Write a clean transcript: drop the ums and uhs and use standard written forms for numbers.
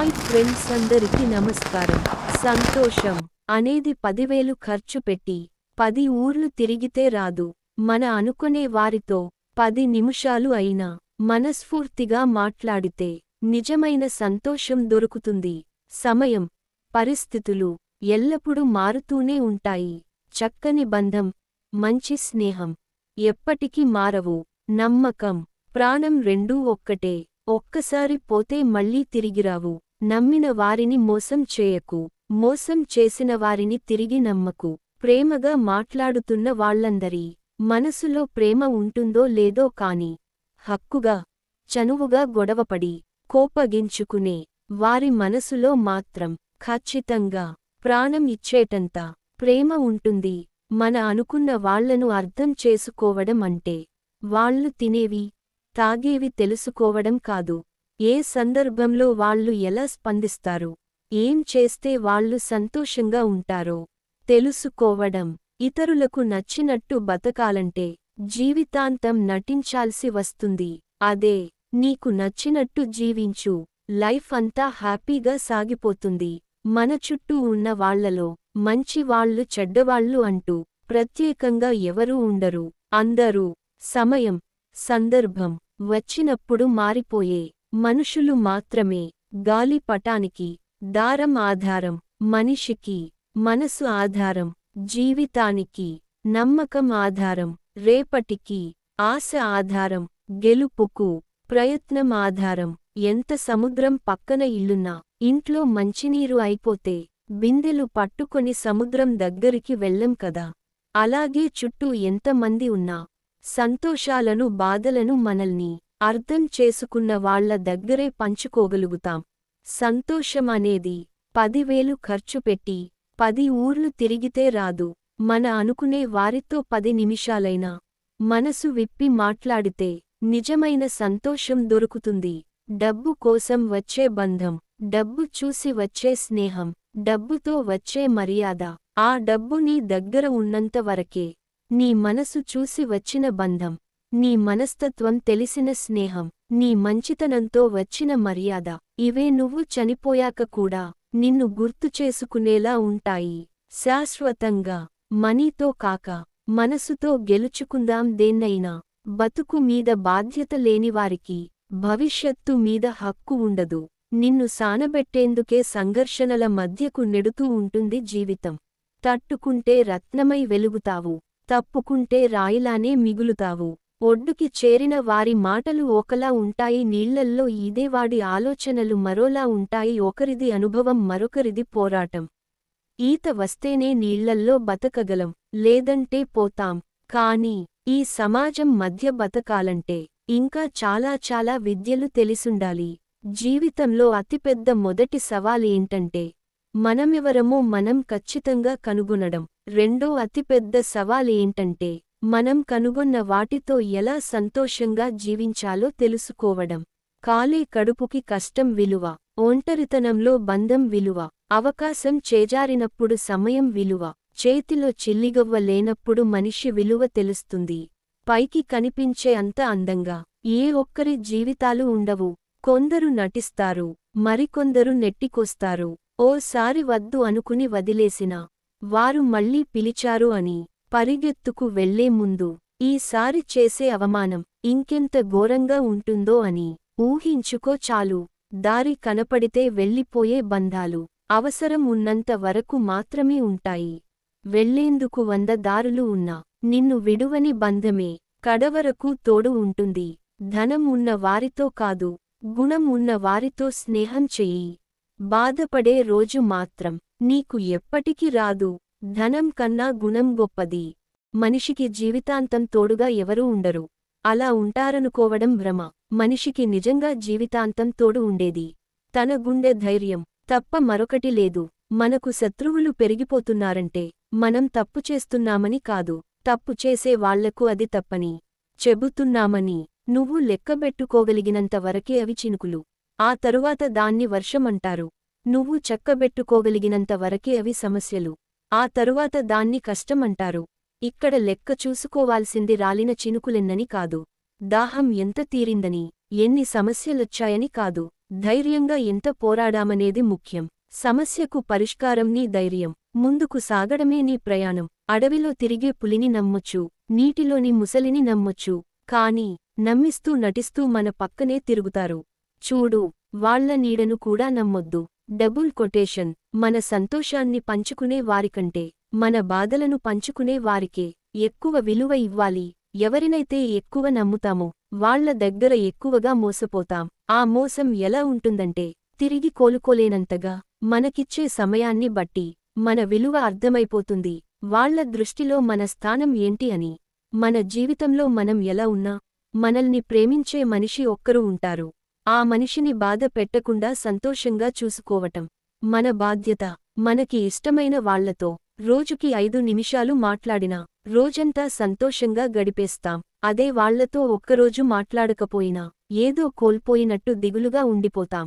Hi friends, అందరికీ నమస్కారం. సంతోషం అనేది 10,000 ఖర్చు పెట్టి 10 ఊర్లు తిరిగితే రాదు. మన అనుకునే వారితో 10 నిమిషాలు అయినా మనస్ఫూర్తిగా మాట్లాడితే నిజమైన సంతోషం దొరుకుతుంది. సమయం, పరిస్థితులు ఎల్లప్పుడూ మారుతూనే ఉంటాయి. చక్కని బంధం, మంచి స్నేహం ఎప్పటికీ మారవు. నమ్మకం, ప్రాణం రెండూ ఒక్కటే. ఒక్కసారి పోతే మళ్ళీ తిరిగిరావు. నమ్మిన వారిని మోసం చేయకు. మోసం చేసిన వారిని తిరిగి నమ్మకు. ప్రేమగా మాట్లాడుతున్న వాళ్ళందరి మనసులో ప్రేమ ఉంటుందో లేదో కాని హక్కుగా, చనువుగా గొడవపడి కోపగించుకునే వారి మనసులో మాత్రం ఖచ్చితంగా ప్రాణం ఇచ్చేటంత ప్రేమ ఉంటుంది. మన అనుకున్న వాళ్లను అర్థం చేసుకోవడం అంటే వాళ్ళు తినేవి, తాగేవి తెలుసుకోవడం కాదు. ఏ సందర్భంలో వాళ్ళు ఎలా స్పందిస్తారు, ఏం చేస్తే వాళ్ళు సంతోషంగా ఉంటారో తెలుసుకోవడం. ఇతరులకు నచ్చినట్టు బతకాలంటే జీవితాంతం నటించాల్సి వస్తుంది. అదే నీకు నచ్చినట్టు జీవించు. లైఫ్ అంతా హ్యాపీగా సాగిపోతుంది. మన చుట్టూ ఉన్న వాళ్లలో మంచి వాళ్ళు, చెడ్డవాళ్ళు అంటూ ప్రత్యేకంగా ఎవరూ ఉండరు. అందరూ సమయం, సందర్భం వచ్చినప్పుడు మారిపోయే మనుషులు మాత్రమే. గాలి పటానికి దారం ఆధారం, మనిషికి మనసు ఆధారం, జీవితానికి నమ్మకం ఆధారం, రేపటికి ఆశ ఆధారం, గెలుపుకు ప్రయత్నం ఆధారం. ఎంత సముద్రం పక్కన ఇల్లున్నా ఇంట్లో మంచినీరు అయిపోతే బిందెలు పట్టుకొని సముద్రం దగ్గరికి వెళ్ళం కదా. అలాగే చుట్టూ ఎంతమంది ఉన్నా సంతోషాలను, బాధలను మనల్ని అర్థం చేసుకున్న వాళ్ల దగ్గరే పంచుకోగలుగుతాం. సంతోషం అనేది 10,000 ఖర్చు పెట్టి 10 ఊర్లు తిరిగితే రాదు. మన అనుకునే వారితో 10 నిమిషాలైనా మనసు విప్పి మాట్లాడితే నిజమైన సంతోషం దొరుకుతుంది. డబ్బు కోసం వచ్చే బంధం, డబ్బు చూసి వచ్చే స్నేహం, డబ్బుతో వచ్చే మర్యాద, ఆ డబ్బు నీ దగ్గర ఉన్నంత వరకే. నీ మనసు చూసి వచ్చిన బంధం, నీ మనస్తత్వం తెలిసిన స్నేహం, నీ మంచితనంతో వచ్చిన మర్యాద, ఇవే నువ్వు చనిపోయాక కూడా నిన్ను గుర్తు చేసుకునేలా ఉంటాయి. శాశ్వతంగా. మనీతో కాక మనసుతో గెలుచుకుందాం దేన్నైనా. బతుకు మీద బాధ్యత లేనివారికి భవిష్యత్తు మీద హక్కు ఉండదు. నిన్ను సానబెట్టేందుకే సంఘర్షణల మధ్యకు నెడుతూ ఉంటుంది జీవితం. తట్టుకుంటే రత్నమై వెలుగుతావు, తప్పుకుంటే రాయిలానే మిగులుతావు. ఒడ్డుకి చేరిన వారి మాటలు ఒకలా ఉంటాయి, నీళ్లల్లో ఈదేవాడి ఆలోచనలు మరోలా ఉంటాయి. ఒకరిది అనుభవం, మరొకరిది పోరాటం. ఈత వస్తేనే నీళ్లల్లో బతకగలం, లేదంటే పోతాం. కానీ ఈ సమాజం మధ్య బతకాలంటే ఇంకా చాలా విద్యలు తెలిసుండాలి. జీవితంలో అతిపెద్ద మొదటి సవాల్ ఏంటంటే మనమెవరమో మనం ఖచ్చితంగా కనుగొనడం. రెండో అతిపెద్ద సవాల్ ఏంటంటే మనం కనుగొన్న వాటితో ఎలా సంతోషంగా జీవించాలో తెలుసుకోవడం. కాలే కడుపుకి కష్టం విలువ, ఒంటరితనంలో బంధం విలువ, అవకాశం చేజారినప్పుడు సమయం విలువ, చేతిలో చిల్లిగవ్వ లేనప్పుడు మనిషి విలువ తెలుస్తుంది. పైకి కనిపించే అంత అందంగా ఏ ఒక్కరి జీవితాలు ఉండవు. కొందరు నటిస్తారు, మరికొందరు నెట్టికొస్తారు. ఓసారి వద్దు అనుకుని వదిలేసినా వారు మళ్ళీ పిలిచారు అని పరిగెత్తుకు వెళ్లే ముందు ఈసారి చేసే అవమానం ఇంకెంత ఘోరంగా ఉంటుందో అని ఊహించుకో చాలు. దారి కనపడితే వెళ్ళిపోయే బంధాలు అవసరం ఉన్నంత వరకు మాత్రమే ఉంటాయి. వెళ్లేందుకు 100 దారులు ఉన్నా నిన్ను విడువని బంధమే కడవరకు తోడు ఉంటుంది. ధనం ఉన్న వారితో కాదు, గుణం ఉన్న వారితో స్నేహం చెయ్యి. బాధపడే రోజు మాత్రం నీకు ఎప్పటికీ రాదు. ధనం కన్నా గుణం గొప్పది. మనిషికి జీవితాంతం తోడుగా ఎవరూ ఉండరు. అలా ఉంటారనుకోవడం భ్రమ. మనిషికి నిజంగా జీవితాంతం తోడు ఉండేది తన గుండె ధైర్యం తప్ప మరొకటి లేదు. మనకు శత్రువులు పెరిగిపోతున్నారంటే మనం తప్పు చేస్తున్నామని కాదు, తప్పు చేసే వాళ్లకు అది తప్పని చెబుతున్నామని. నువ్వు లెక్కబెట్టుకోగలిగినంత వరకే అవి చినుకులు, ఆ తరువాత దాన్ని వర్షమంటారు. నువ్వు చక్కబెట్టుకోగలిగినంత వరకే అవి సమస్యలు, ఆ తరువాత దాన్ని కష్టమంటారు. ఇక్కడ లెక్క చూసుకోవాల్సింది రాలిన చినుకులెన్నని కాదు, దాహం ఎంత తీరిందని, ఎన్ని సమస్యలొచ్చాయని కాదు, ధైర్యంగా ఎంత పోరాడామనేది ముఖ్యం. సమస్యకు పరిష్కారం నీ ధైర్యం. ముందుకు సాగడమే నీ ప్రయాణం. అడవిలో తిరిగే పులిని నమ్మొచ్చు, నీటిలోని ముసలిని నమ్మొచ్చు, కానీ నమ్మిస్తూ నటిస్తూ మన పక్కనే తిరుగుతారు చూడు, వాళ్ళ నీడను కూడా నమ్మొద్దు. Double quotation. మన సంతోషాన్ని పంచుకునే వారికంటే మన బాధలను పంచుకునే వారికే ఎక్కువ విలువ ఇవ్వాలి. ఎవరినైతే ఎక్కువ నమ్ముతామో వాళ్ళ దగ్గర ఎక్కువగా మోసపోతాం. ఆ మోసం ఎలా ఉంటుందంటే తిరిగి కోలుకోలేనంతగా. మనకిచ్చే సమయాన్ని బట్టి మన విలువ అర్థమైపోతుంది. వాళ్ళ దృష్టిలో మన స్థానం ఏంటి అని. మన జీవితంలో మనం ఎలా ఉన్నా మనల్ని ప్రేమించే మనిషి ఒక్కరు ఉంటారు. ఆ మనిషిని బాధ పెట్టకుండా సంతోషంగా చూసుకోవటం మన బాధ్యత. మనకి ఇష్టమైన వాళ్లతో రోజుకి 5 నిమిషాలు మాట్లాడినా రోజంతా సంతోషంగా గడిపేస్తాం. అదే వాళ్లతో ఒక్కరోజు మాట్లాడకపోయినా ఏదో కోల్పోయినట్టు దిగులుగా ఉండిపోతాం.